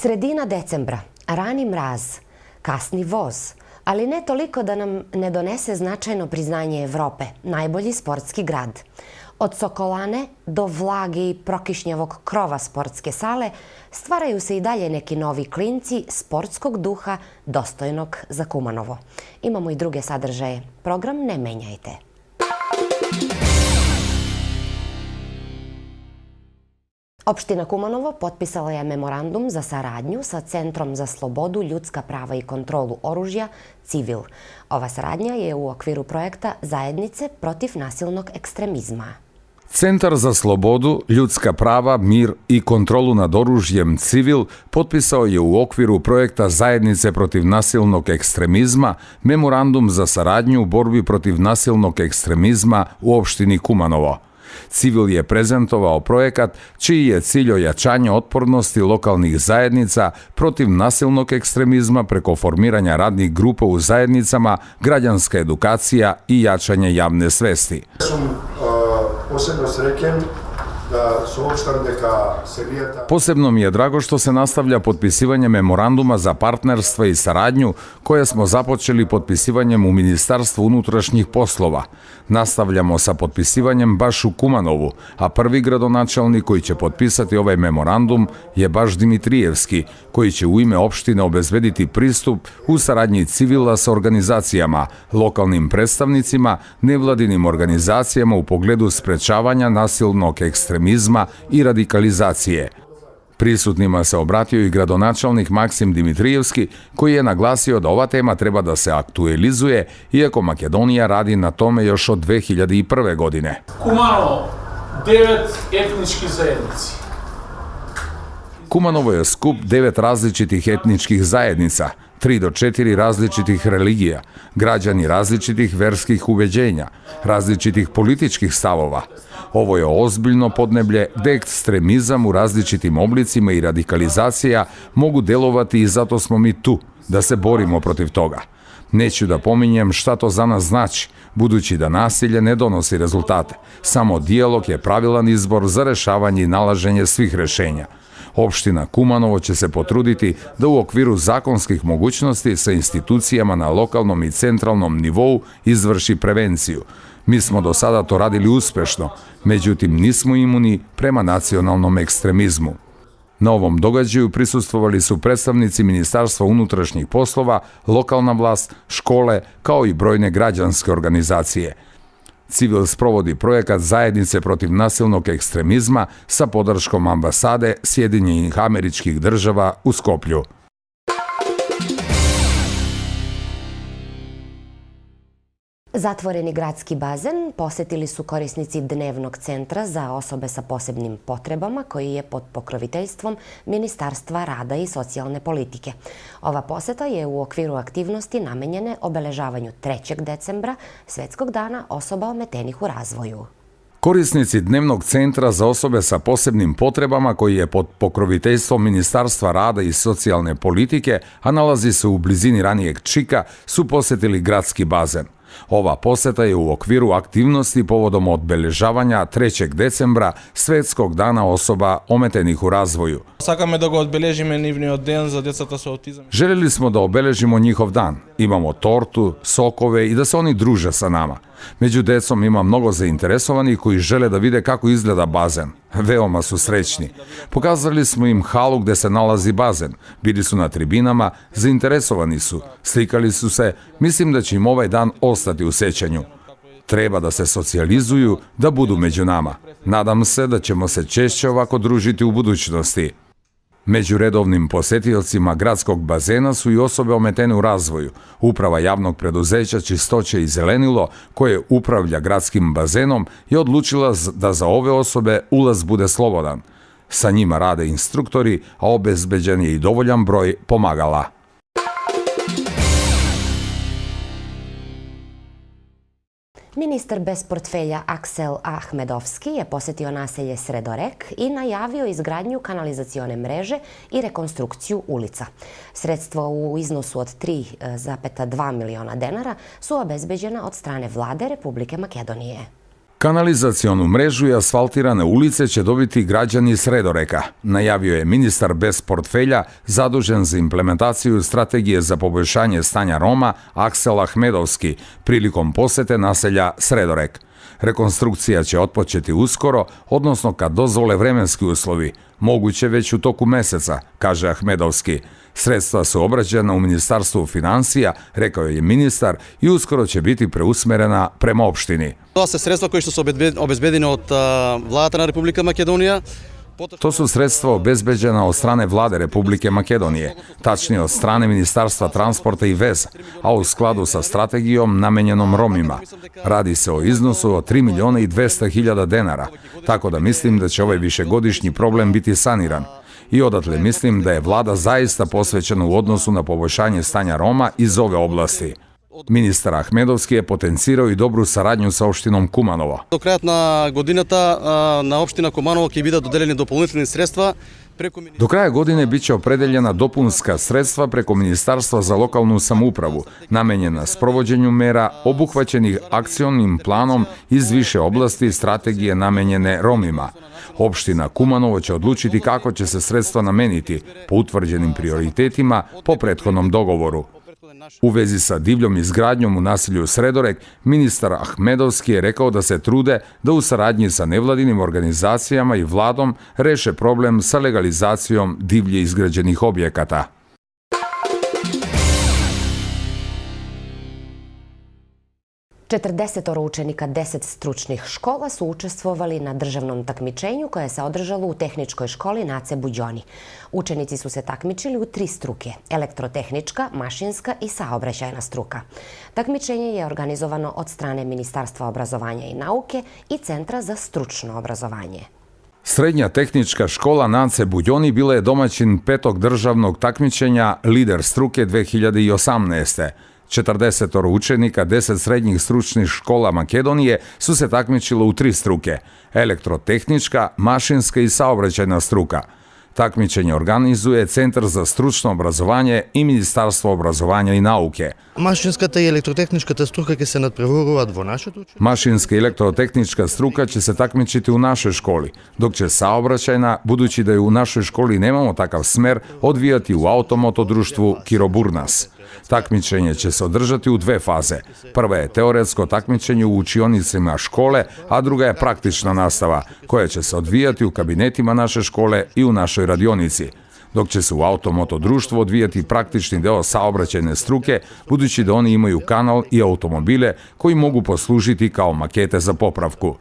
Sredina decembra, rani mraz, kasni voz, ali ne toliko da nam ne donese značajno priznanje Evrope, najbolji sportski grad. Od Sokolane do vlage i prokišnjavog krova sportske sale stvaraju se i dalje neki novi klinci sportskog duha dostojnog za Kumanovo. Imamo i druge sadržaje. Program ne menjajte. Opština Kumanovo potpisala je memorandum za saradnju sa Centrom za slobodu, ljudska prava i kontrolu oružja Civil. Ova saradnja je u okviru projekta Zajednice protiv nasilnog ekstremizma. Centar za slobodu, ljudska prava, mir i kontrolu nad oružjem Civil potpisao je u okviru projekta Zajednice protiv nasilnog ekstremizma memorandum za saradnju u borbi protiv nasilnog ekstremizma u opštini Kumanovo. Civil je prezentovao projekat čiji je cilj ojačanje otpornosti lokalnih zajednica protiv nasilnog ekstremizma preko formiranja radnih grupa u zajednicama, građanska edukacija i jačanje javne svesti. Posebno mi je drago što se nastavlja potpisivanje memoranduma za partnerstvo i saradnju koje smo započeli potpisivanjem u Ministarstvu unutrašnjih poslova. Nastavljamo sa potpisivanjem baš u Kumanovu, a prvi gradonačelnik koji će potpisati ovaj memorandum je baš Dimitrijevski, koji će u ime opštine obezbediti pristup u saradnji Civila sa organizacijama, lokalnim predstavnicima, nevladinim organizacijama u pogledu sprečavanja nasilnog ekstremizma i radikalizacije. Prisutnima se obratio i gradonačelnik Maksim Dimitrijevski, koji je naglasio da ova tema treba da se aktualizuje, iako Makedonija radi na tome još od 2001. godine. Kumanovo, 9 etničkih zajednici. Kumanovo je skup 9 različitih etničkih zajednica, 3 do 4 različitih religija, građani različitih verskih ubeđenja, različitih političkih stavova. Ovo je ozbiljno podneblje gde ekstremizam u različitim oblicima i radikalizacija mogu delovati i zato smo mi tu, da se borimo protiv toga. Neću da pominjem šta to za nas znači, budući da nasilje ne donosi rezultate. Samo dijalog je pravilan izbor za rešavanje i nalaženje svih rešenja. Opština Kumanovo će se potruditi da u okviru zakonskih mogućnosti sa institucijama na lokalnom i centralnom nivou izvrši prevenciju. Mi smo do sada to radili uspešno, međutim nismo imuni prema nacionalnom ekstremizmu. Na ovom događaju prisustvovali su predstavnici Ministarstva unutrašnjih poslova, lokalna vlast, škole, kao i brojne građanske organizacije. Civil sprovodi projekat Zajednice protiv nasilnog ekstremizma sa podrškom ambasade Sjedinjenih Američkih Država u Skoplju. Zatvoreni gradski bazen posetili su korisnici Dnevnog centra za osobe sa posebnim potrebama koji je pod pokroviteljstvom Ministarstva rada i socijalne politike. Ova poseta je u okviru aktivnosti namenjene obeležavanju 3. decembra, Svetskog dana osoba ometenih u razvoju. Korisnici Dnevnog centra za osobe sa posebnim potrebama koji je pod pokroviteljstvom Ministarstva rada i socijalne politike, a nalazi se u blizini ranijeg Čika, su posetili gradski bazen. Ova poseta je u okviru aktivnosti povodom obeležavanja 3. decembra, Svetskog dana osoba ometenih u razvoju. Сакаме да го одбележиме нивниот ден за децата со аутизам. Željeli smo da obeležimo njihov dan. Imamo tortu, sokove i da se oni druže sa nama. Među decom ima mnogo zainteresovanih koji žele da vide kako izgleda bazen. Veoma su srećni. Pokazali smo im halu gde se nalazi bazen. Bili su na tribinama, zainteresovani su, slikali su se. Mislim da će im ovaj dan ostati u sećanju. Treba da se socijalizuju, da budu među nama. Nadam se da ćemo se češće ovako družiti u budućnosti. Među redovnim posetiocima gradskog bazena su i osobe ometene u razvoju. Uprava javnog preduzeća Čistoće i zelenilo, koje upravlja gradskim bazenom, je odlučila da za ove osobe ulaz bude slobodan. Sa njima rade instruktori, a obezbeđen je i dovoljan broj pomagala. Ministar bez portfelja Aksel Ahmedovski je posetio naselje Sredorek i najavio izgradnju kanalizacione mreže i rekonstrukciju ulica. Sredstva u iznosu od 3,2 miliona dinara su obezbeđena od strane Vlade Republike Makedonije. Kanalizacionu mrežu i asfaltirane ulice će dobiti građani Sredoreka, najavio je ministar bez portfelja zadužen za implementaciju strategije za poboljšanje stanja Roma Aksel Ahmedovski prilikom posete naselja Sredorek. Rekonstrukcija će otpočeti uskoro, odnosno kad dozvole vremenski uslovi, moguće već u toku meseca, kaže Ahmedovski. Sredstva su obrađena u Ministarstvu financija, rekao je ministar, i uskoro će biti preusmerena prema opštini. To su sredstva koje su obezbedjene od Vlada na Republika Makedonija. To su sredstva obezbeđena od strane Vlade Republike Makedonije, tačnije od strane Ministarstva transporta i veza, a u skladu sa strategijom namenjenom Romima. Radi se o iznosu od 3.200.000 dinara, tako da mislim da će ovaj višegodišnji problem biti saniran. I odatle mislim da je vlada zaista posvećena u odnosu na poboljšanje stanja Roma iz ove oblasti. Ministar Ahmedovski je potencirao i dobru saradnju sa opštinom Kumanovo. До крајот на годината на општина Куманово ќе бидат доделени дополнителни средства. Do kraja godine bit će opredeljena dopunska sredstva preko Ministarstva za lokalnu samoupravu, namenjena sprovođenju mera obuhvaćenih akcionim planom iz više oblasti strategije namenjene Romima. Opština Kumanovo će odlučiti kako će se sredstva nameniti po utvrđenim prioritetima po prethodnom dogovoru. U vezi sa divljom izgradnjom u naselju Sredorek, ministar Ahmedovski je rekao da se trude da u saradnji sa nevladinim organizacijama i vladom reše problem sa legalizacijom divlje izgrađenih objekata. Četrdesetoro učenika 10 stručnih škola su učestvovali na državnom takmičenju koje se održalo u tehničkoj školi Nace Buđoni. Učenici su se takmičili u 3 struke: elektrotehnička, mašinska i saobraćajna struka. Takmičenje je organizovano od strane Ministarstva obrazovanja i nauke i Centra za stručno obrazovanje. Srednja tehnička škola Nace Buđoni bila je domaćin 5. državnog takmičenja Lider struke 2018. 40 učenika 10 srednjih stručnih škola Makedonije su se takmičilo u 3 struke: elektrotehnička, mašinska i saobraćajna struka. Takmičenje organizuje Centar za stručno obrazovanje i Ministarstvo obrazovanja i nauke. Машинската и електротехничката струка ќе се надпреваруваат во нашето училиште. Mašinska i elektrotehnička struka će se takmičiti u našoj školi, dok će saobraćajna, budući da je u našoj školi nemamo takav smer, odvijati u automoto društvu Kiroburnas. Takmičenje će se održati u 2 faze. Prva je teoretsko takmičenje u učionicima škole, a druga je praktična nastava, koja će se odvijati u kabinetima naše škole i u našoj radionici, dok će se u automoto društvu odvijati praktični deo saobraćajne struke, budući da oni imaju kanal i automobile koji mogu poslužiti kao makete za popravku.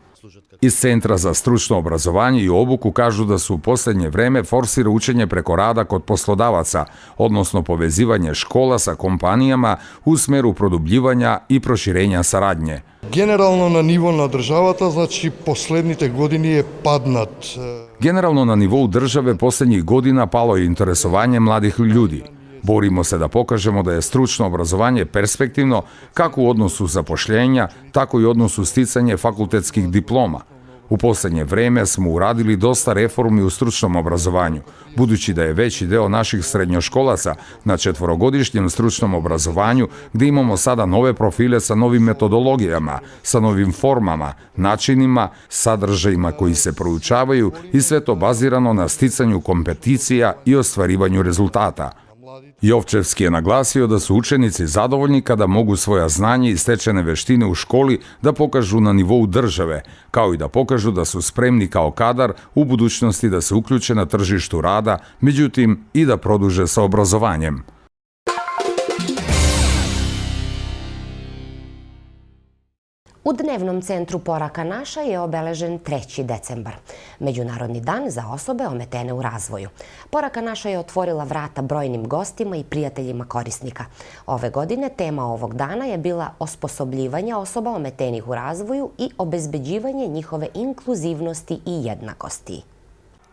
Iz Centra za stručno obrazovanje i obuku kažu da su u posljednje vreme forsira učenje preko rada kod poslodavaca, odnosno povezivanje škola sa kompanijama u smeru produbljivanja i proširenja saradnje. Генерално на ниво на државата, значи последните години е паднат. Generalno na nivou države posljednjih godina palo je interesovanje mladih ljudi. Borimo se da pokažemo da je stručno obrazovanje perspektivno kako u odnosu zapošljenja, tako i u odnosu sticanja fakultetskih diploma. U posljednje vreme smo uradili dosta reformi u stručnom obrazovanju, budući da je veći deo naših srednjoškolaca na 4-godišnjem stručnom obrazovanju, gdje imamo sada nove profile sa novim metodologijama, sa novim formama, načinima, sadržajima koji se proučavaju i sve to bazirano na sticanju kompeticija i ostvarivanju rezultata. Jovčevski je naglasio da su učenici zadovoljni kada mogu svoja znanje i stečene veštine u školi da pokažu na nivou države, kao i da pokažu da su spremni kao kadar u budućnosti da se uključe na tržištu rada, međutim i da produže sa obrazovanjem. U dnevnom centru Poraka naša je obeležen 3. decembar, Međunarodni dan za osobe ometene u razvoju. Poraka naša je otvorila vrata brojnim gostima i prijateljima korisnika. Ove godine tema ovog dana je bila osposobljivanje osoba ometenih u razvoju i obezbeđivanje njihove inkluzivnosti i jednakosti.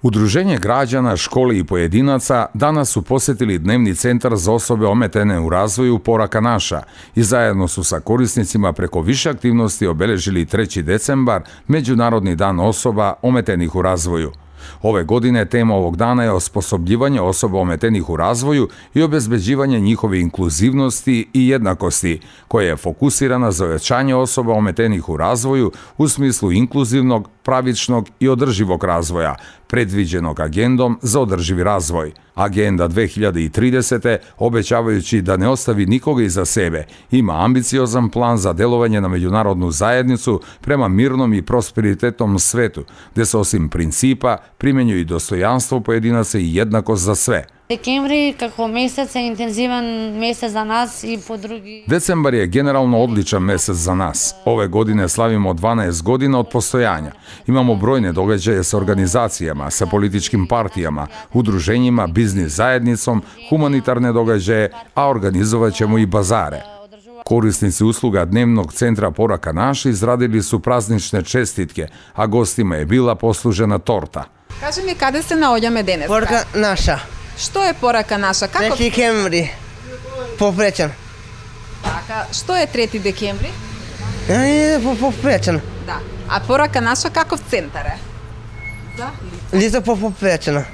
Udruženje građana, škole i pojedinaca danas su posjetili Dnevni centar za osobe ometene u razvoju Poraka naša i zajedno su sa korisnicima preko više aktivnosti obeležili 3. decembar, Međunarodni dan osoba ometenih u razvoju. Ove godine tema ovog dana je osposobljivanje osoba ometenih u razvoju i obezbeđivanje njihove inkluzivnosti i jednakosti, koja je fokusirana za ojačanje osoba ometenih u razvoju u smislu inkluzivnog, pravičnog i održivog razvoja, predviđenog agendom za održivi razvoj. Agenda 2030. obećavajući da ne ostavi nikoga iza sebe, ima ambiciozan plan za delovanje na međunarodnu zajednicu prema mirnom i prosperitetnom svetu, gde se osim principa primenjuje i dostojanstvo pojedinaca i jednakost za sve. Декември како месец е интензивен месец за нас и по други. Decembar je generalno odličan mesec za nas. Ove godine slavimo 12 godina od postojanja. Imamo brojne događaje sa organizacijama, sa političkim partijama, udruženjima, biznis zajednicom, humanitarne događaje, a organizovat ćemo i bazare. Korisnici usluga Dnevnog centra Poraka Naša izradili su praznične čestitke, a gostima je bila poslužena torta. Кажи ми, каде се наоѓаме денес? Порака наша. Што е порака наша? Како? 3 декември. Попречен. Така, што е 3 декември? Попречен. Да. А порака наша каков центар е? За Лица попречена.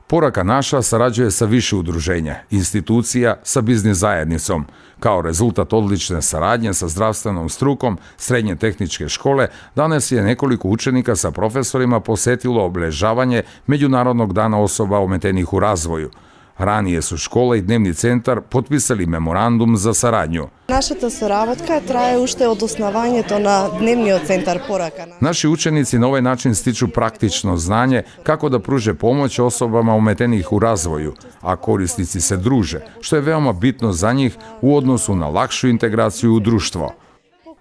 Poraka Naša sarađuje sa više udruženja, institucija, sa biznis zajednicom. Kao rezultat odlične saradnje sa zdravstvenom strukom srednje tehničke škole, danas je nekoliko učenika sa profesorima posetilo obeležavanje Međunarodnog dana osoba ometenih u razvoju. Ranije su škola i Dnevni centar potpisali memorandum za saradnju. Нашата соработка трае уште од основањето на Дневниот центар Порака. Naši učenici na ovaj način stiču praktično znanje kako da pruže pomoć osobama ometenih u razvoju, a korisnici se druže, što je veoma bitno za njih u odnosu na lakšu integraciju u društvo.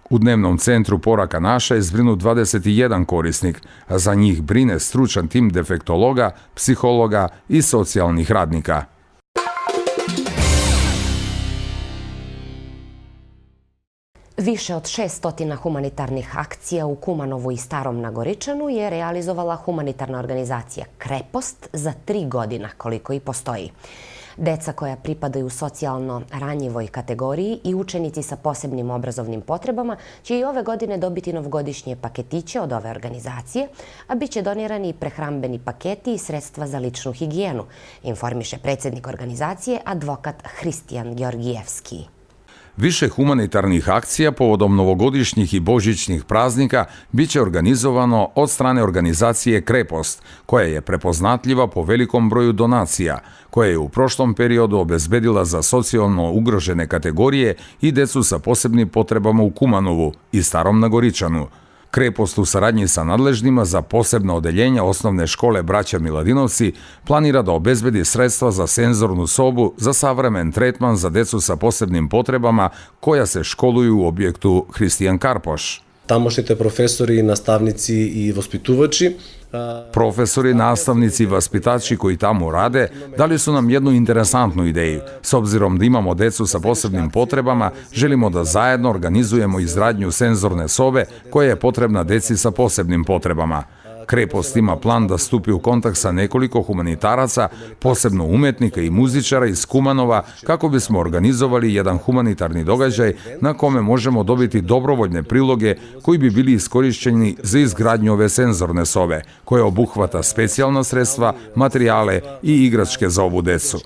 U Dnevnom centru Poraka Naša je zbrinut 21 korisnik, a za njih brine stručan tim defektologa, psihologa i socijalnih radnika. Više od 600 humanitarnih akcija u Kumanovu i Starom Nagoričanu je realizovala humanitarna organizacija Krepost za 3 godina koliko i postoji. Deca koja pripadaju socijalno ranjivoj kategoriji i učenici sa posebnim obrazovnim potrebama će i ove godine dobiti novogodišnje paketiće od ove organizacije, a bit će donirani i prehrambeni paketi i sredstva za ličnu higijenu, informiše predsjednik organizacije, advokat Hristijan Georgijevski. Više humanitarnih akcija povodom novogodišnjih i božićnih praznika biće organizovano od strane organizacije Krepost, koja je prepoznatljiva po velikom broju donacija, koja je u prošlom periodu obezbedila za socijalno ugrožene kategorije i decu sa posebnim potrebama u Kumanovu i Starom Nagoričanu. Krepost u saradnji sa nadležnima za posebno odeljenja osnovne škole Braća Miladinovci planira da obezbedi sredstva za senzornu sobu za savremen tretman za decu sa posebnim potrebama koja se školuju u objektu Hristijan Karpoš. Тамошните професори, наставници и воспитувачи. Profesori, nastavnici i vaspitači koji tamo rade dali su nam jednu interesantnu ideju. S obzirom da imamo decu sa posebnim potrebama, želimo da zajedno organizujemo izgradnju senzorne sobe koja je potrebna deci sa posebnim potrebama. Krepost ima plan da stupi u kontakt sa nekoliko humanitaraca, posebno umetnika i muzičara iz Kumanova, kako bismo organizovali jedan humanitarni događaj na kome možemo dobiti dobrovoljne priloge koji bi bili iskorišćeni za izgradnju ove senzorne sobe, koja obuhvata specijalna sredstva, materijale i igračke za ovu decu.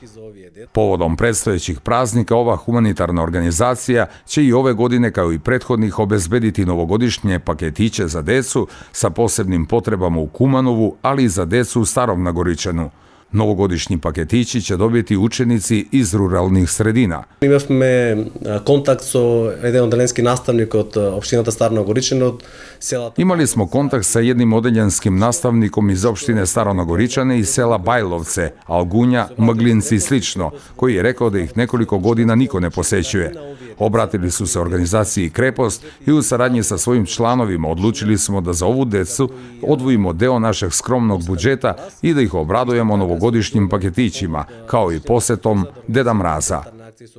Povodom predstojećih praznika ova humanitarna organizacija će i ove godine kao i prethodnih obezbediti novogodišnje paketiće za decu sa posebnim potrebama u Kumanovu, ali i za decu u Starom Nagoričanu. Novogodišnji paketići će dobiti učenici iz ruralnih sredina. Имавме контакт со еден оделенски наставник од општината Стар Нагоричан од селата. Imali smo kontakt sa jednim odeljanskim nastavnikom iz opštine Staro Nagoričane i sela Bajlovce, Algunja, Maglinci i slično, koji je rekao da ih nekoliko godina niko ne posećuje. Obratili su se organizaciji Krepost i u saradnji sa svojim članovima odlučili smo da za ovu decu odvojimo deo našeg skromnog budžeta i da ih obradujemo novogodišnjim paketićima, kao i posetom Deda Mraza.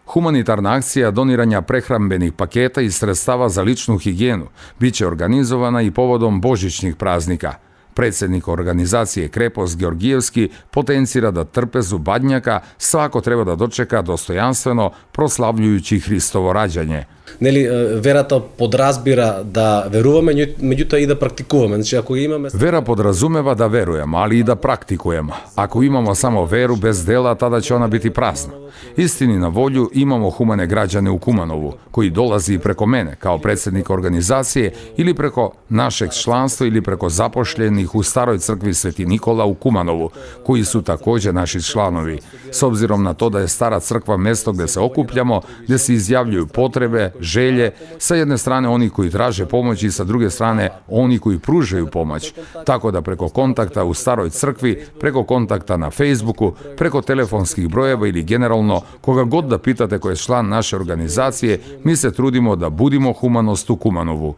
Humanitarna akcija doniranja prehrambenih paketa i sredstava za ličnu higijenu biće organizovana i povodom božićnih praznika. Predsjednik organizacije Krepost Georgijevski potencira da trpezu badnjaka svako treba da dočeka dostojanstveno proslavljujući Hristovo rađanje. Нели верата подразбира да веруваме, меѓутоа и да практикуваме. Значи ако имаме Вера подразумева да веруемо, али и да практикуемо. Ако имамо само веру без дела, тада ќе она бити празна. Истини на волју имамо хумане граѓани у Куманову, кои долази и преко мене, као председник организације, или преко нашeg членство, или преко запошлених у Старој цркви Свети Никола у Куманову, кои су такоđe наши чланови. С обзиром на то да е Стара црква место где се окупљамо, где се изјављују потребе, želje, sa jedne strane oni koji traže pomoć i sa druge strane oni koji pružaju pomoć. Tako da preko kontakta u Staroj crkvi, preko kontakta na Facebooku, preko telefonskih brojeva ili generalno koga god da pitate ko je član naše organizacije, mi se trudimo da budimo humanost u Kumanovu.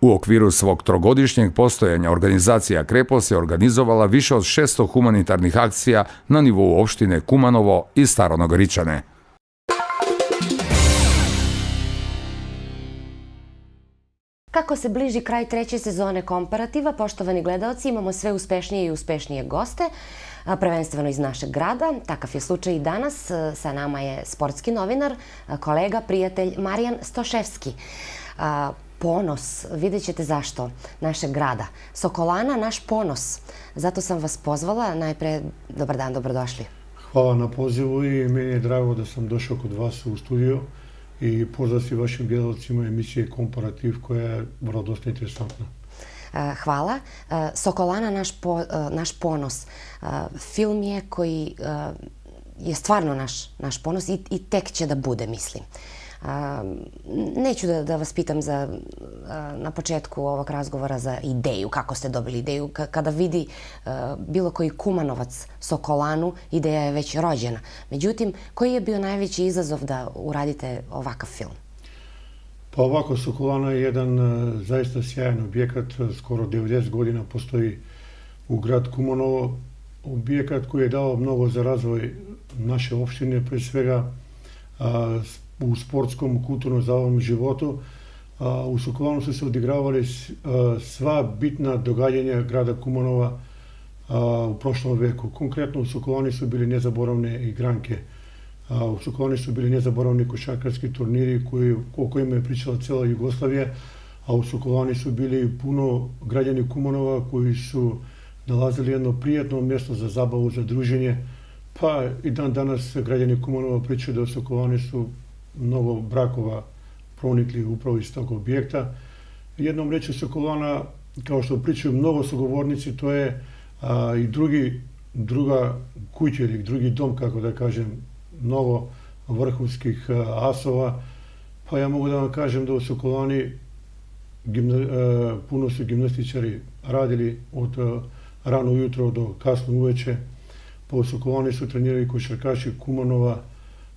U okviru svog trogodišnjeg postojanja organizacija Krepos je organizovala više od 600 humanitarnih akcija na nivou opštine Kumanovo i Staronogoričane. Kako se bliži kraj treće sezone Komparativa, poštovani gledaoci, imamo sve uspešnije i uspešnije goste, prvenstveno iz našeg grada. Takav je slučaj i danas. Sa nama je sportski novinar, kolega, prijatelj Marijan Stoševski. Ponos, vidjet ćete zašto, našeg grada. Sokolana, naš ponos. Zato sam vas pozvala. Najpre, dobar dan, dobrodošli. Hvala na pozivu i meni je drago da sam došao kod vas u studio i pozdrav si vašim gledalcima emisije Komparativ koja je vrlo dosta interesantna. Hvala. Sokolana, naš ponos. Film je koji je stvarno naš ponos i tek će da bude, mislim. Neću da vas pitam na početku ovog razgovora za ideju, kako ste dobili ideju. Kada vidi bilo koji Kumanovac Sokolanu, ideja je već rođena. Međutim, koji je bio najveći izazov da uradite ovakav film? Pa ovako, Sokolana je jedan zaista sjajan objekat, skoro 90 godina postoji u grad Kumanovo. Objekat koji je dao mnogo za razvoj naše opštine, pre svega u sportskom, kulturnom, zabavnom životu. U Sokolanu su se odigravali sva bitna događanja grada Kumanova u prošlom veku. Konkretno u Sokolani su bili nezaboravne igranke. U Sokolani su bili nezaboravni košarkarski turniri o kojima je pričala cela Jugoslavija, a u Sokolani su bili puno građani Kumanova koji su nalazili jedno prijatno mjesto za zabavu, za druženje. Pa i dan danas građani Kumanova pričaju da u Sokolani su mnogo brakova pronikli upravo iz tog objekta. Jednom reći Sokolana, kao što pričaju mnogo sugovornici, to je i druga kuća ili drugi dom, kako da kažem, mnogo vrhunskih asova. Pa ja mogu da vam kažem da u Sokolani puno su gimnastičari radili od rano ujutro do kasno uveče. Pa u Sokolani su trenirali košarkaši Kumanova,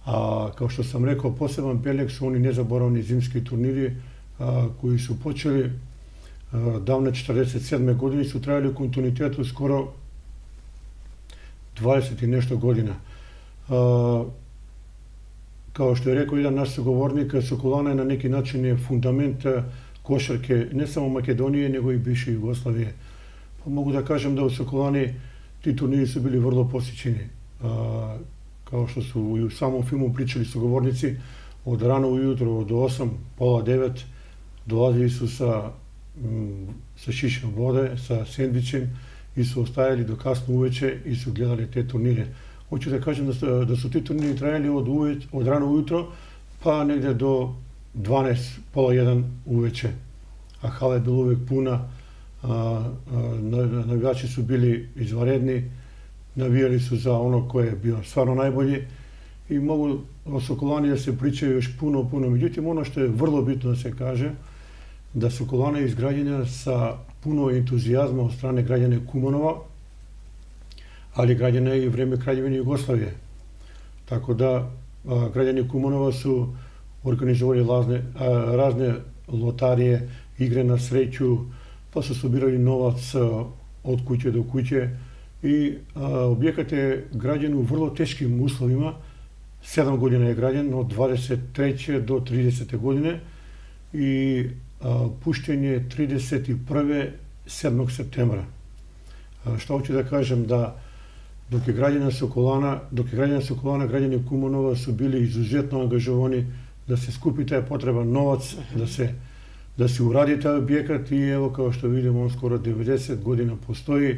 a kao što sam rekao, poseban peljak su oni nezaboravni zimski turniri koji su počeli davne 47. godine, su trajali u kontinuitetu skoro 20 i nešto godina. Kao što je rekao jedan naš sugovornik, Sokolana je na neki način je fundament košarke ne samo Makedonije, nego i bivše Jugoslavije. Pa mogu da kažem da u Sokolani ti turniri su bili vrlo posjećeni. Kao što su i u samom filmu pričali sugovornici, od rano ujutro do 8, pola 9, dolazili su sa šišom vode, sa sendvičem i su ostajali do kasno uveče i su gledali te turnire. Hoću da kažem da su ti turniri trajali od rano ujutro pa negde do 12, pola 1 uveče. A hala je bila uvek puna, navijači su bili izvanredni, navijali su za ono koje je bio stvarno najbolji i mogu o Sokolani da se pričaju još puno. Međutim, ono što je vrlo bitno da se kaže, da Sokolana je izgrađena sa puno entuzijazma od strane građana Kumanova, ali građana je i u vreme Kraljevine Jugoslavije. Tako da građani Kumanova su organizovali razne lotarije, igre na sreću, pa su sobirali novac od kuće do kuće i objekat je građen u vrlo teškim uslovima. 7 godina je građen, od 23. do 30. godine i pušten je 31. 7. septembra. Šta hoću da kažem, da dok je građana Sokolana, građani Kumanova su bili izuzetno angažovani da se skupi taj potreban novac, da se uradi taj objekat i evo kao što vidimo on skoro 90 godina postoji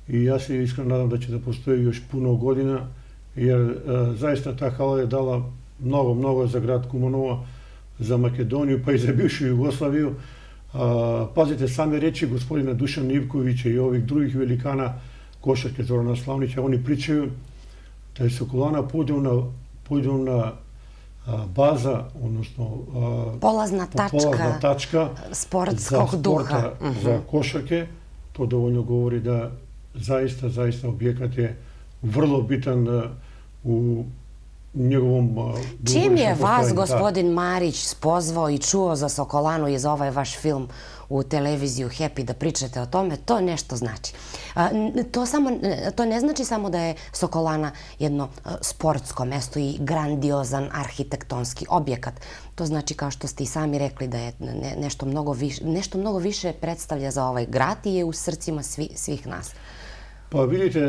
i ja se iskreno nadam da će da postoji još puno godina jer zaista ta hala je dala mnogo za grad Kumanovo, za Makedoniju pa i za bivšu Jugoslaviju. Pazite, same reči gospodina Dušana Ivkovića i ovih drugih velikana košarke Zorana Slavnića, oni pričaju da je Sokolana pojedovna baza, odnosno polazna tačka sportskog duha. Za košarke. To dovoljno govori da zaista objekat je vrlo bitan u njegovom... Čim je vas gospodin Marić pozvao i čuo za Sokolanu i za ovaj vaš film u televiziju Happy da pričate o tome, to nešto znači. To ne znači samo da je Sokolana jedno sportsko mesto i grandiozan arhitektonski objekat. To znači, kao što ste i sami rekli, da je nešto mnogo više predstavlja za ovaj grad i je u srcima svih nas. Pa vidite,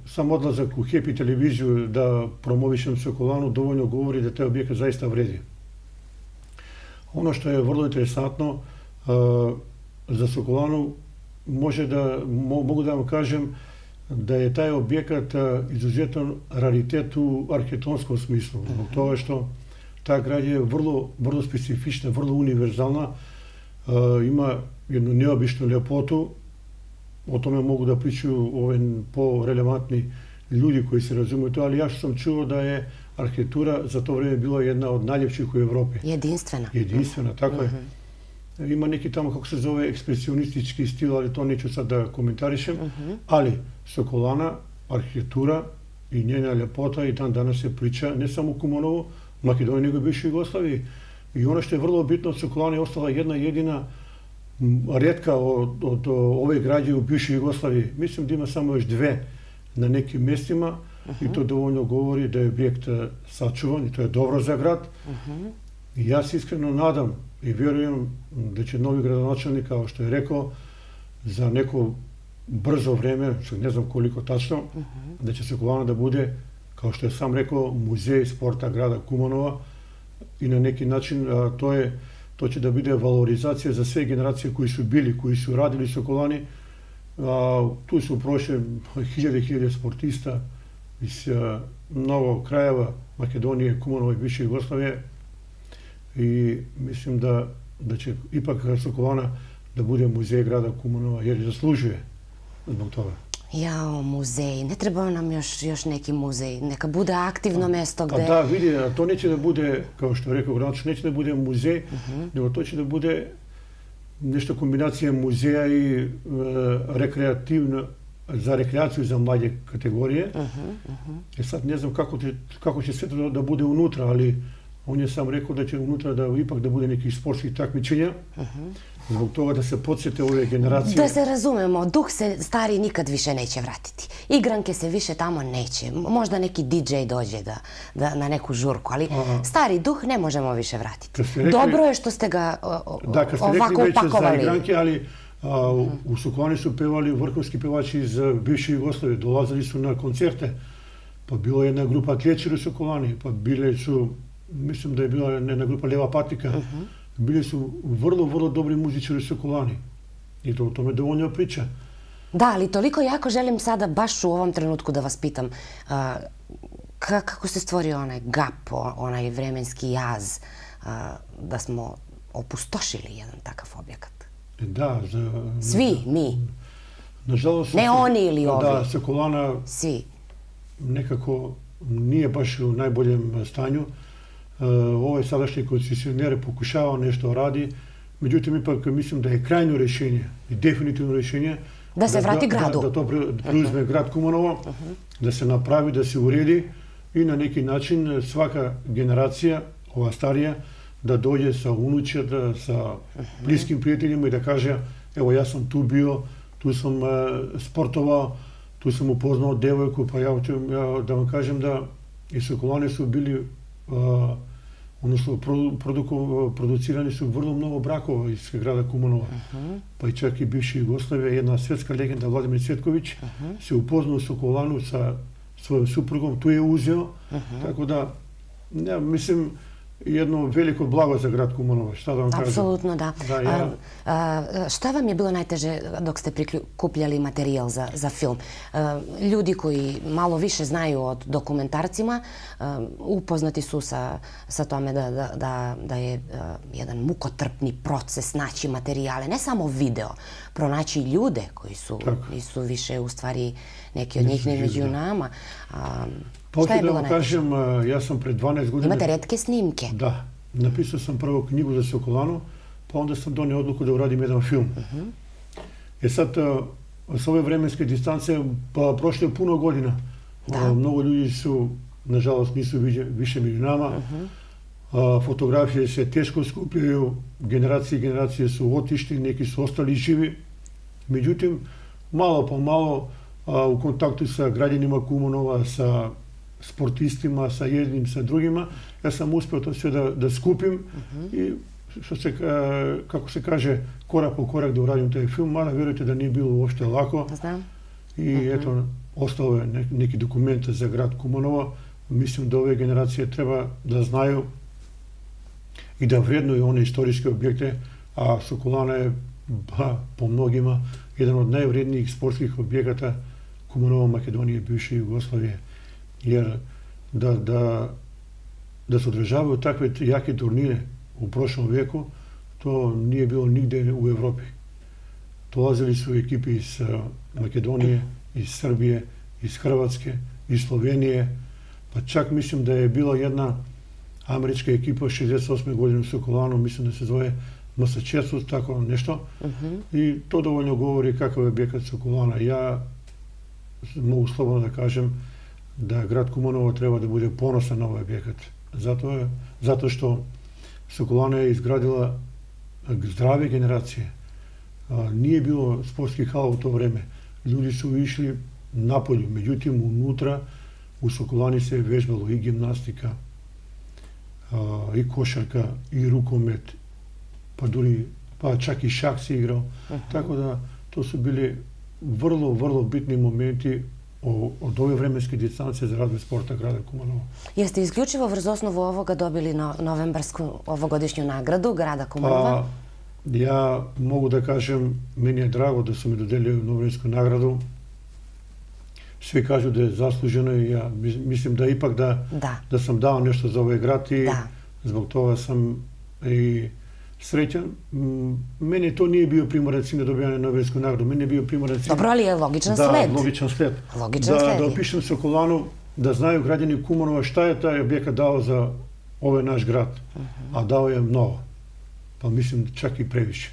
sam odlazak u Happy televiziju da promovišem Sokolanu dovoljno govori da taj objekat zaista vredi. Ono što je vrlo interesantno za Sokolanu, mogu da vam kažem da je taj objekat izuzetan raritet u arhitektonskom smislu. Zbog toga što ta gradnja je vrlo specifična, vrlo univerzalna, ima jednu neobičnu lepotu. O tome mogu da pričaju relevantni ljudi koji se razumiju to, ali ja što sam čuo da je arhitektura za to vreme bila jedna od najljepših u Evropi. Jedinstvena. Jedinstvena, tako je. Ima neki tamo, kako se zove, ekspresionistički stil, ali to neću sad da komentarišem. Ali Sokolana, arhitektura i njena ljepota i dan danas se priča ne samo u Kumanovu, Makedoniji, nego i bivšoj Jugoslaviji. I ono što je vrlo bitno, Sokolana je ostala jedna jedina retka od ove građe u bivšoj Jugoslaviji. Mislim da ima samo još dve na nekim mjestima i to dovoljno govori da je objekt sačuvan i to je dobro za grad. I ja se iskreno nadam i vjerujem da će novi gradonačelnik, kao što je rekao, za neko brzo vreme, ne znam koliko tačno, da će Sokolana da bude, kao što je sam rekao, muzej sporta grada Kumanova i na neki način to će da bude valorizacija za sve generacije koji su bili, koji su radili u Sokolani. Tu su prošle hiljade sportista iz mnogo krajeva Makedonije, Kumanova i bivše Jugoslavije i mislim da će ipak Sokolana da bude muzej grada Kumanova jer zaslužuje zbog toga. Jao, muzej. Ne treba nam još neki muzej. Neka bude aktivno mesto gde... Da, vidi, to neće da bude, kao što je rekao gradonačelnik, neće da bude muzej, nego to će da bude nešto kombinacija muzeja i za rekreaciju za mlađe kategorije. Sad ne znam kako će sve to da bude unutra, ali on je sam rekao da će unutra ipak da bude nekih sportskih takmičenja, zbog toga da se podsjete ove generacije. Da se razumemo, duh se stari nikad više neće vratiti. Igranke se više tamo neće. Možda neki DJ dođe na neku žurku, ali stari duh ne možemo više vratiti. Dobro je što ste ga ovako upakovali. Da, kad ste rekli već za igranke, ali u Sokolani su pevali vrhunski pevači iz bivše Jugoslavije, dolazili su na koncerte, pa bila jedna grupa Klečer u Sokolani, pa bile su, mislim da je bila jedna grupa Leva patika, bili su vrlo dobri muzičari u Sokolani. I to o tome dovoljno priča. Da, ali toliko jako želim sada, baš u ovom trenutku da vas pitam, kako se stvorio onaj gap, onaj vremenski jaz, da smo opustošili jedan takav objekat? Da. Svi, mi. Nažalost, ne oni ili ovi. Da, Sokolana svi nekako nije baš u najboljem stanju. Ovaj sadašnji koncesioner pokušava nešto radi, međutim ipak mislim da je krajnje rješenje i definitivno rješenje da se vrati gradu. Da to preuzme grad Kumanovo, da se napravi, da se uredi i na neki način svaka generacija, ova starija, da dođe sa unučad, sa bliskim prijateljima i da kaže evo ja sam tu bio, tu sam sportovao, tu sam upoznao devojku, pa ja da vam kažem da i Sokolane su bili odnosno producirani su vrlo mnogo brakova iz grada Kumanova. Pa i čak i bivša Jugoslavija, jedna svetska legenda Vladimir Cvetković se upoznao u Sokolanu sa svojom suprugom, tu je uzeo, tako da Ja, mislim, jedno veliko blago za grad Kumanovo, šta da vam kažem. Apsolutno da. Da, Šta vam je bilo najteže dok ste prikupljali materijal za film? Ljudi koji malo više znaju o dokumentarcima upoznati su sa tome da je jedan mukotrpni proces naći materijale, ne samo video, pronaći ljude koji nisu više u stvari neki od njih ni među nama. Šta je da bilo vam najteže? kažem, ja sam pred 12 godina... Imate retke snimke. Da. Napisao sam prvo knjigu za Sokolanu, pa onda sam donio odluku da uradim jedan film. Sad, s ove vremenske distance, pa prošlo je puno godina. Mnogo ljudi su, nažalost, nisu više među nama. Fotografije se teško skupljaju, generacije i generacije su otišli, neki su ostali živi. Međutim, malo po malo, u kontaktu sa građanima Kumanova, sa sportistima, sa jednim, sa drugima, ja sam uspeo to sve da skupim i, kako se kaže, korak po korak da uradim taj film, mada vjerujte da nije bilo uopšte lako. Znam. I eto, ostao je neki dokument za grad Kumanovo. Mislim da ove generacije treba da znaju i da vrednuju one istorijske objekte, a Sokolana je, po mnogima, jedan od najvrednijih sportskih objekata Kumanova, Makedonije, bivše Jugoslavije. Jer da se održavaju takve jake turnire u prošlom veku, to nije bilo nigde u Evropi. Dolazili su ekipi iz Makedonije, iz Srbije, iz Hrvatske, iz Slovenije, pa čak mislim da je bila jedna američka ekipa 68. godine u Sokolanu, mislim da se zove Massachusetts, tako nešto. I to dovoljno govori kakav je objekat Sokolana. Ja mogu slobodno da kažem da grad Kumanovo treba da bude ponosan na ovaj objekat. Zato što Sokolana je izgradila zdrave generacije. Nije bilo sportskih hala u to vreme. Ljudi su išli napolju, međutim unutra u Sokolani se vežbalo i gimnastika, i košarka, i rukomet, pa čak i šah se igrao. Tako da to su bili vrlo, vrlo bitni momenti od ove vremenske distance za razvoj sporta grada Kumanova. Jeste isključivo vrz osnovu ovoga dobili novembarsku ovogodišnju nagradu grada Kumanova? Ja mogu da kažem, meni je drago da su mi dodelili novembarsku nagradu. Svi kažu da je zasluženo i ja mislim da ipak da sam dao nešto za ovaj grad i zbog toga sam i srećan. Meni to nije bio primoran cilj da dobijam novembarsku nagradu. Meni je bio primoran cilj... Dobro, ali je logičan sled. Da, logičan sled. Da opišem Sokolanu, da znaju građani Kumanova šta je taj objekat dao za ovaj naš grad. A dao je mnogo. Pa mislim čak i previše.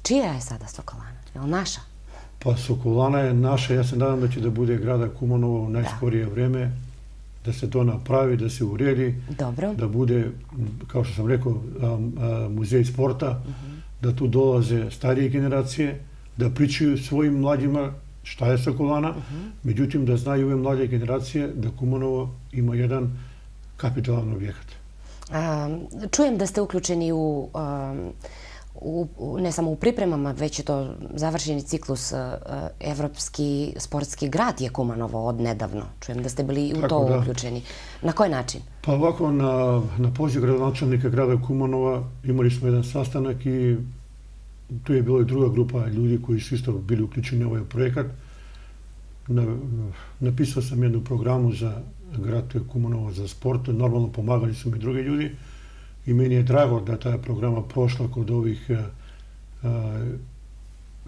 Čija je sada Sokolana? Je li naša? Pa Sokolana je naša. Ja se nadam da će da bude grada Kumanovo u najskorije vreme, da se to napravi, da se uredi, da bude, kao što sam rekao, muzej sporta, da tu dolaze starije generacije, da pričaju svojim mlađima šta je Sokolana, međutim da znaju ove mlađe generacije da Kumanovo ima jedan kapitalan objekat. Čujem da ste uključeni ne samo u pripremama, već je to završeni ciklus Evropski sportski grad je Kumanovo od nedavno. Čujem da ste bili u to uključeni. Na koji način? Pa ovako, na poziv gradonačelnika grada Kumanova imali smo jedan sastanak i tu je bila i druga grupa ljudi koji su isto bili uključeni u ovaj projekat. Napisao sam jednu programu za grad Kumanovo za sport. Normalno pomagali su mi drugi ljudi. I meni je drago da ta programa prošla kod ovih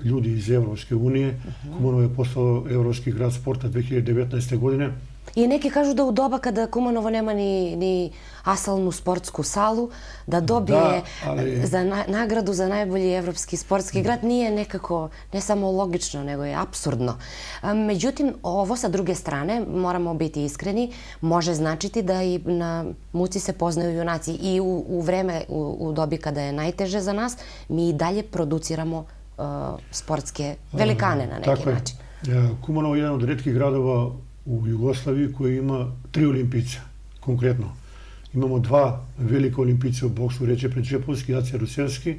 ljudi iz Evropske unije. Kumanovo je postalo Evropski grad sporta 2019. godine. I neki kažu da u doba kada Kumanovo nema ni asalnu sportsku salu, da dobije nagradu za najbolji evropski sportski grad nije nekako, ne samo logično, nego je apsurdno. Međutim, ovo sa druge strane, moramo biti iskreni, može značiti da i na muci se poznaju junaci. I u vreme, u dobi kada je najteže za nas, mi i dalje produciramo sportske velikane na neki način. Kumanovo je jedan od retkih gradova u Jugoslaviji koji ima 3 olimpijca, konkretno. Imamo 2 velike olimpijice u boksu, Reče Prečepovski, Aca Ruselski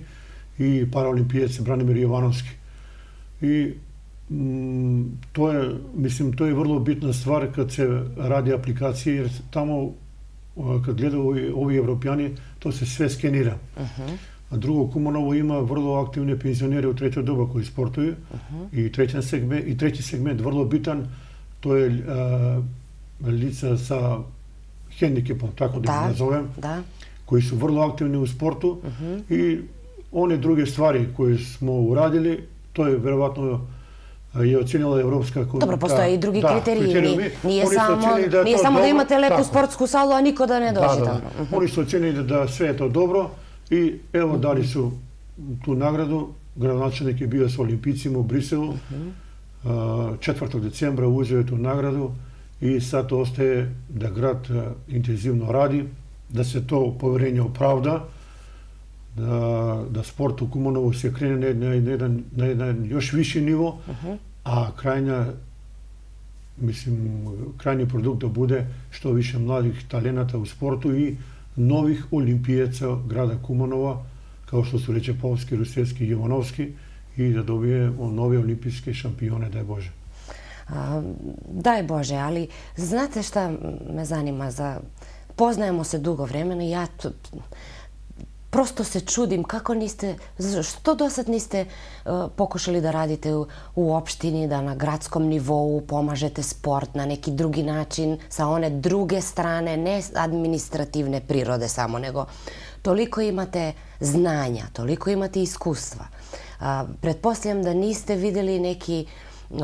i paraolimpijac Branimir Jovanovski. I to je vrlo bitna stvar kad se radi aplikacije, jer tamo kad gledaju ovi evropljani, to se sve skenira. A drugo, Kumanovo ima vrlo aktivne penzionere u trećoj doba koji sportuju. I treći segment, vrlo bitan, to je lica sa hendikepom, tako da ih nazovem, koji su vrlo aktivni u sportu. I one druge stvari koje smo uradili, to je verovatno je ocenila Evropska komisija. Dobro, postoje i drugi kriterijumi. Nije samo da imate lepu sportsku salu, a niko da ne dođe tamo. Oni su ocenili da sve je to dobro i evo dali su tu nagradu. Gradonačelnik je bio sa olimpijcima u Briselu. 4. decembra uzeo je tu nagradu i sad ostaje da grad intenzivno radi, da se to poverenje opravda, da sport u Kumanovu se krene na jedan još viši nivo, a krajnji produkt da bude što više mladih talenata u sportu i novih olimpijaca grada Kumanova, kao što su Rećepovski, Rusevski i Jovanovski, i da dobije nove olimpijske šampione, daj Bože. Daj Bože, ali znate šta me zanima? Poznajemo se dugo vremena i ja prosto se čudim kako niste, što do sad niste pokušali da radite u opštini, da na gradskom nivou pomažete sport na neki drugi način, sa one druge strane, ne administrativne prirode samo, nego toliko imate znanja, toliko imate iskustva. Pretpostavljam da niste videli neki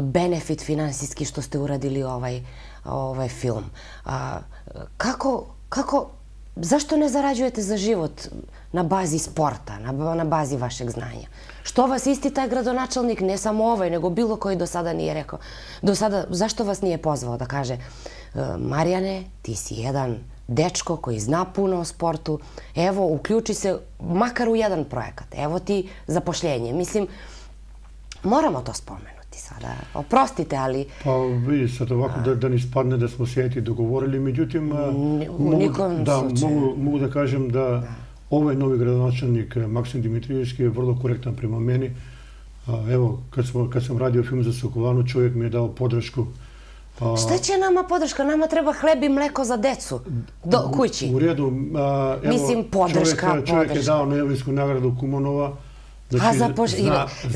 benefit finansijski što ste uradili ovaj film. Zašto ne zarađujete za život na bazi sporta, na bazi vašeg znanja? Što vas isti taj gradonačelnik, ne samo ovaj, nego bilo koji do sada nije rekao? Do sada, zašto vas nije pozvao da kaže Marijane, ti si jedan dečko koji zna puno o sportu, evo, uključi se makar u jedan projekat, evo ti zapošljenje. Mislim, moramo to spomenuti sada. Oprostite, ali... Pa vidi sad ovako da ne ispadne da smo se dogovorili, međutim mogu da kažem da ovaj novi gradonačelnik Maksim Dimitrijevićki je vrlo korektan prema meni. Evo, kad sam radio film za Sokolanu, čovjek mi je dao podršku. Šta će nama podrška? Nama treba hleb i mleko za decu kući. U redu, mislim, podrška. Čovjek je dao Nobelsku nagradu Kumanova. Zna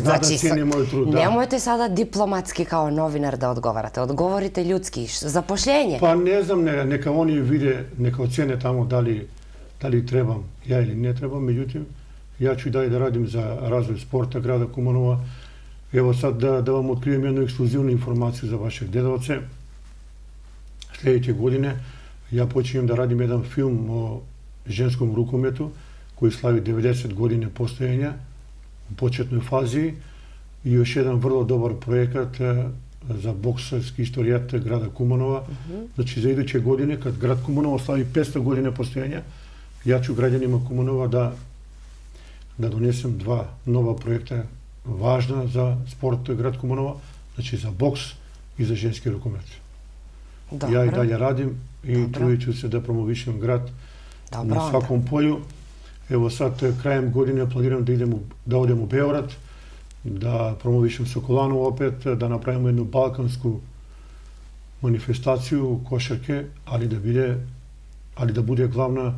da cijeni moj trud. Nemojte sada diplomatski kao novinar da odgovarate. Odgovorite ljudski. Zapošljenje. Pa ne znam, neka oni vide, neka ocene tamo da li trebam ja ili ne trebam. Međutim, ja ću i dalje da radim za razvoj sporta grada Kumanova. Evo sad da vam otkrijem jednu ekskluzivnu informaciju za vaše gledalce. Sljedeće godine ja počinjem da radim jedan film o ženskom rukometu koji slavi 90 godine postojanja u početnoj fazi i još jedan vrlo dobar projekat za boksarski istorijat grada Kumanova. Znači za iduće godine kad grad Kumanova slavi 500 godine postojanja, ja ću građanima Kumanova da donesem 2 nova projekta važna za sport grad Kumanova, znači za boks i za ženski rukomet. Ja i dalje radim i trudit ću se da promovišem grad na svakom polju. Evo sad krajem godine planiram da odem u Beograd, da promovišem Sokolanu opet, da napravimo jednu balkansku manifestaciju košarke, ali da bude glavna,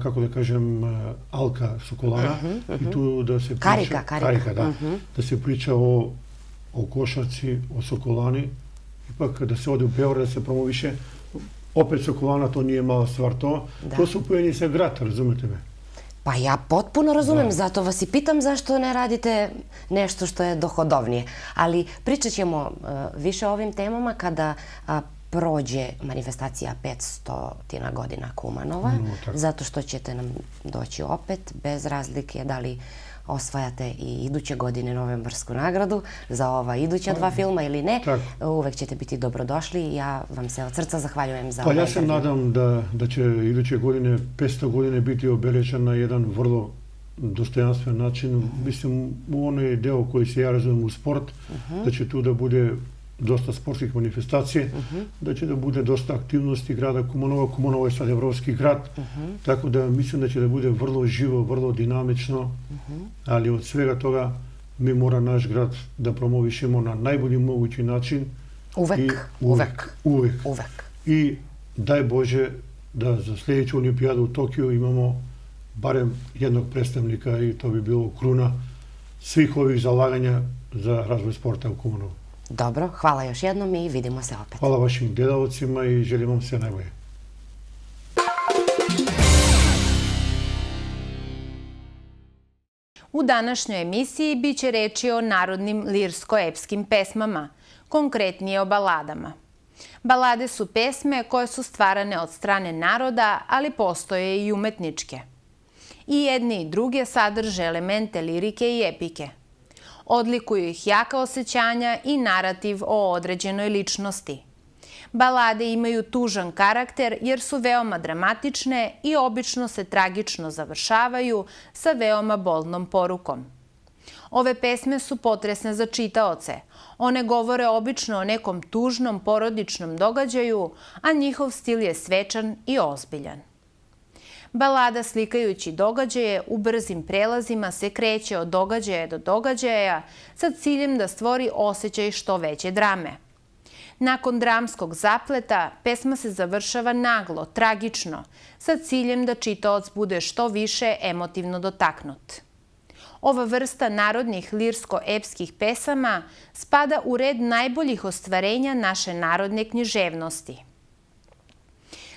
kako da kažem, Alka Sokolana. I tu da se priča... Karika, da. Da se priča o košarci, o Sokolani. Ipak da se ode u Beograd, da se promoviše. Opet Sokolana, to nije mala stvar to. To su pojeni sa grata, razumete me? Pa ja potpuno razumem, zato vas i pitam zašto ne radite nešto što je dohodovnije. Ali pričat ćemo više o ovim temama kada prođe manifestacija 500 godina Kumanova, zato što ćete nam doći opet, bez razlike da li osvajate i iduće godine novembarsku nagradu za ova iduća 2 filma ili ne. Uvek ćete biti dobrodošli. Ja vam se od srca zahvaljujem za ovaj intervju. Pa ja se nadam da će iduće godine 500 godine biti obeležen na jedan vrlo dostojanstven način. Mislim, u onaj deo koji se ja razumem u sport, da će tu da bude dosta sportskih manifestacije, da će da bude dosta aktivnosti grada Kumanova. Kumanovo je sad evropski grad, tako da mislim da će da bude vrlo živo, vrlo dinamično, ali od svega toga mi mora naš grad da promovišemo na najbolji mogući način. Uvek. I daj Bože da za sljedeću olimpijadu u Tokiju imamo barem jednog predstavnika i to bi bilo kruna svih ovih zalaganja za razvoj sporta u Kumanovu. Dobro, hvala još jednom i vidimo se opet. Hvala vašim gledalcima i želim vam sve najbolje. U današnjoj emisiji biće reči o narodnim lirsko-epskim pesmama, konkretnije o baladama. Balade su pesme koje su stvarane od strane naroda, ali postoje i umetničke. I jedne i druge sadrže elemente lirike i epike. Odlikuju ih jaka osjećanja i narativ o određenoj ličnosti. Balade imaju tužan karakter jer su veoma dramatične i obično se tragično završavaju sa veoma bolnom porukom. Ove pesme su potresne za čitaoce. One govore obično o nekom tužnom porodičnom događaju, a njihov stil je svečan i ozbiljan. Balada slikajući događaje u brzim prelazima se kreće od događaja do događaja sa ciljem da stvori osjećaj što veće drame. Nakon dramskog zapleta, pesma se završava naglo, tragično, sa ciljem da čitaoc bude što više emotivno dotaknut. Ova vrsta narodnih lirsko-epskih pesama spada u red najboljih ostvarenja naše narodne književnosti.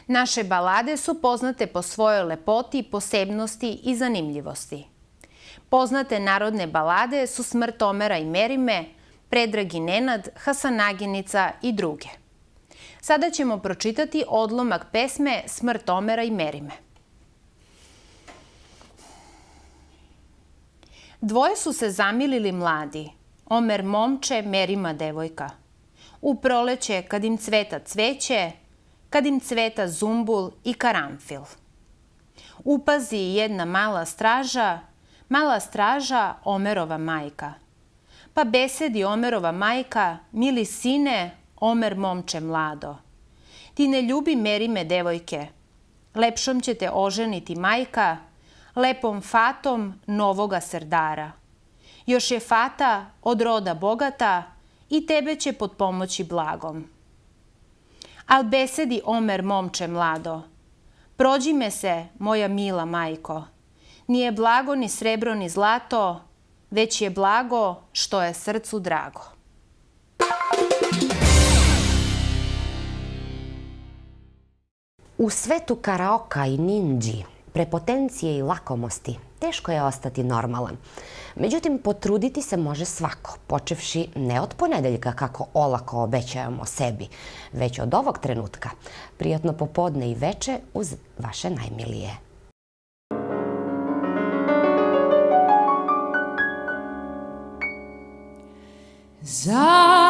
Naše balade su poznate po svojoj lepoti, posebnosti i zanimljivosti. Poznate narodne balade su Smrt Omera i Merime, Predrag i Nenad, Hasanaginica i druge. Sada ćemo pročitati odlomak pesme Smrt Omera i Merime. Dvoje su se zamilili mladi, Omer momče, Merima devojka. U proleće kad im cveta cveće, kad im cveta zumbul i karamfil. Upazi jedna mala straža Omerova majka. Pa besedi Omerova majka, mili sine, Omer momče mlado. Ti ne ljubi Merime devojke, lepšom će te oženiti majka, lepom fatom novoga serdara. Još je fata od roda bogata i tebe će potpomoći blagom. Al besedi Omer momče mlado, prođi me se, moja mila majko, nije blago ni srebro ni zlato, već je blago što je srcu drago. U svetu karaoka i ninđi, prepotencije i lakomosti, teško je ostati normalan. Međutim, potruditi se može svako, počevši ne od ponedeljka kako olako obećajemo sebi, već od ovog trenutka. Prijatno popodne i veče uz vaše najmilije. Za